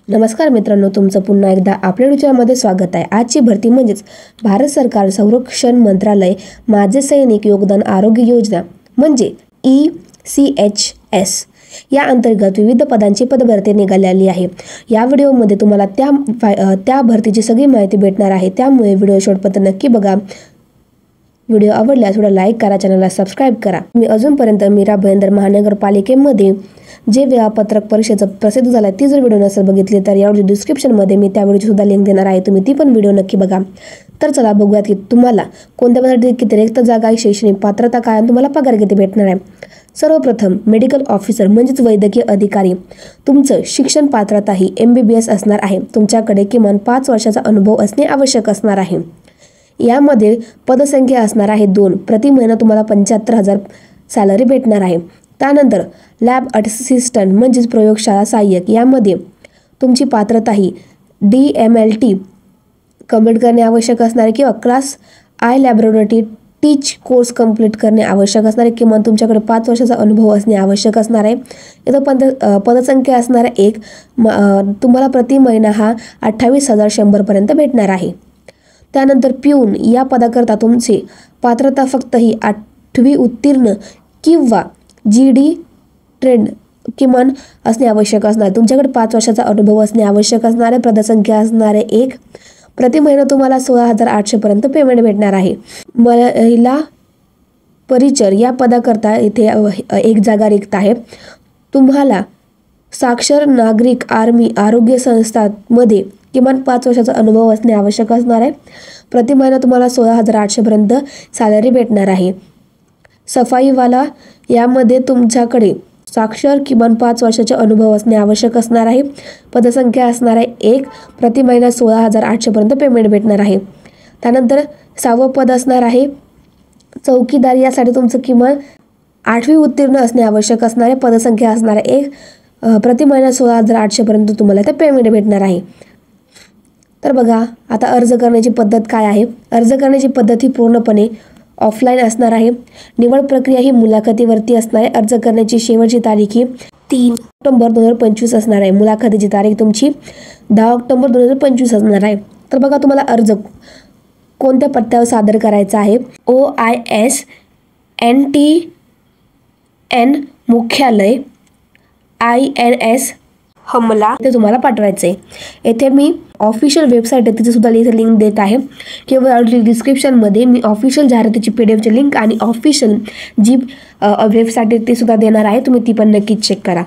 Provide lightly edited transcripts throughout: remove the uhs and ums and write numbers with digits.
नमस्कार मित्रांनो, तुमचं पुन्हा एकदा आपल्या विचारामध्ये स्वागत आहे। आजची भरती म्हणजेच भारत सरकार संरक्षण मंत्रालय माझे सैनिक योगदान आरोग्य योजना म्हणजे ECHS या अंतर्गत विविध पदांची पदभरती निघालेली आहे। या व्हिडिओमध्ये तुम्हाला त्या भरतीची सगळी माहिती भेटणार आहे, त्यामुळे व्हिडिओ शेवटपर्यंत नक्की बघा। व्हिडिओ आवडल्यास थोडा लाईक करा, चॅनलला सबस्क्राइब करा। मी अजूनपर्यंत मीरा भाईंदर महानगरपालिकेमध्ये जे वेळापत्रक परीक्षेचं प्रसिद्ध झालं ती जर व्हिडिओ नसेल बघितली तर यावर डिस्क्रिप्शनमध्ये मी त्या व्हिडिओची सुद्धा लिंक देणार आहे, तुम्ही ती पण व्हिडिओ नक्की बघा। तर चला बघूयात की तुम्हाला कोणत्या पदासाठी किती रिक्त जागा आहे, शैक्षणिक पात्रता काय आणि तुम्हाला पगार किती भेटणार आहे। सर्वप्रथम मेडिकल ऑफिसर म्हणजेच वैद्यकीय अधिकारी, तुमचं शिक्षण पात्रता ही MBBS असणार आहे। तुमच्याकडे किमान 5 वर्षाचा अनुभव असणे आवश्यक असणार आहे। यामध्ये पदसंख्या असणार आहे 2, प्रति महिना तुम्हाला 75,000 सॅलरी भेटणार आहे। त्यानंतर लॅब असिस्टंट म्हणजेच प्रयोगशाळा सहाय्यक, यामध्ये तुमची पात्रता ही DMLT कंप्लीट करणे आवश्यक असणार आहे किंवा class I laboratory teach course complete करणे आवश्यक असणार आहे। किमान तुमच्याकडे 5 वर्षाचा अनुभव असणे आवश्यक असणार आहे। इथं पदसंख्या असणार आहे 1, तुम्हाला प्रति महिना हा 28,100 पर्यंत भेटणार आहे। त्यानंतर पिऊन या पदाकरता तुमची पात्रता फक्त ही 8वी उत्तीर्ण किंवा GD ट्रेंड किमान असणे आवश्यक असणार। तुमच्याकडे 5 वर्षाचा अनुभव असणे आवश्यक असणार आहे। पदसंख्या असणार आहे 1, प्रति महिना तुम्हाला 16,800 पर्यंत पेमेंट भेटणार आहे। महिला परिचर या पदाकरता इथे 1 जागा रिक्त आहे। तुम्हाला साक्षर नागरिक आर्मी आरोग्य संस्थांमध्ये किमान 5 वर्षाचा अनुभव असणे आवश्यक असणार आहे। प्रति महिना तुम्हाला 16,800 पर्यंत सॅलरी भेटणार आहे। सफाईवाला यामध्ये तुमच्याकडे साक्षर किमान 5 वर्षाचा अनुभव असणे आवश्यक असणार आहे। पदसंख्या असणार आहे 1, प्रति महिना 16,800 पर्यंत पेमेंट भेटणार आहे। त्यानंतर 6वं पद असणार आहे चौकीदार, यासाठी तुमचं किमान 8वी उत्तीर्ण असणे आवश्यक असणार आहे। पदसंख्या असणार आहे 1, प्रति महिना 16,800 पर्यंत तुम्हाला ते पेमेंट भेटणार आहे। तर बघा आता अर्ज करण्याची पद्धत काय आहे। अर्ज करण्याची पद्धत ही पूर्णपणे ऑफलाईन असणार आहे। निवड प्रक्रिया ही मुलाखतीवरती असणार आहे। अर्ज करण्याची शेवटची तारीख ही 3 ऑक्टोबर 2025 असणार आहे। मुलाखतीची तारीख तुमची 10 ऑक्टोबर 2025 असणार आहे। तर बघा तुम्हाला अर्ज कोणत्या पत्त्यावर सादर करायचा आहे। OISNTN मुख्यालय INS हमला ते तुम्हाला पाठवायचं आहे। येथे मी ऑफिशियल वेबसाईट आहे तिथे सुद्धा लिंक देत आहे किंवा डिस्क्रिप्शनमध्ये मी ऑफिशियल जाहिरातीची PDFची लिंक आणि ऑफिशियल जी वेबसाईट आहे ती सुद्धा देणार आहे, तुम्ही ती पण नक्कीच चेक करा।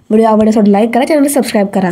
व्हिडिओ आवडल्यास लाईक करा, चॅनल सबस्क्राईब करा।